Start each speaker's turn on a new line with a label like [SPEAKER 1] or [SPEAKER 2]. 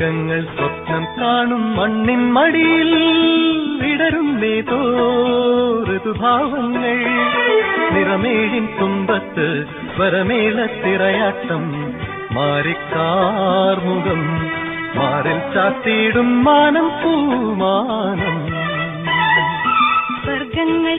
[SPEAKER 1] ലോകങ്ങൾ സ്വപ്നം കാണും മണ്ണിൻ മടിയിൽ വിടരും ഏതോ ഋതുഭാവങ്ങൾ നിറമേഴിൻ തുമ്പത്ത് സ്വരമേളത്തിറയാട്ടം മാറിക്കാർമുഖം മാറിൽ ചാത്തിയിടും മാനം പൂമാനം
[SPEAKER 2] സ്വർഗങ്ങൾ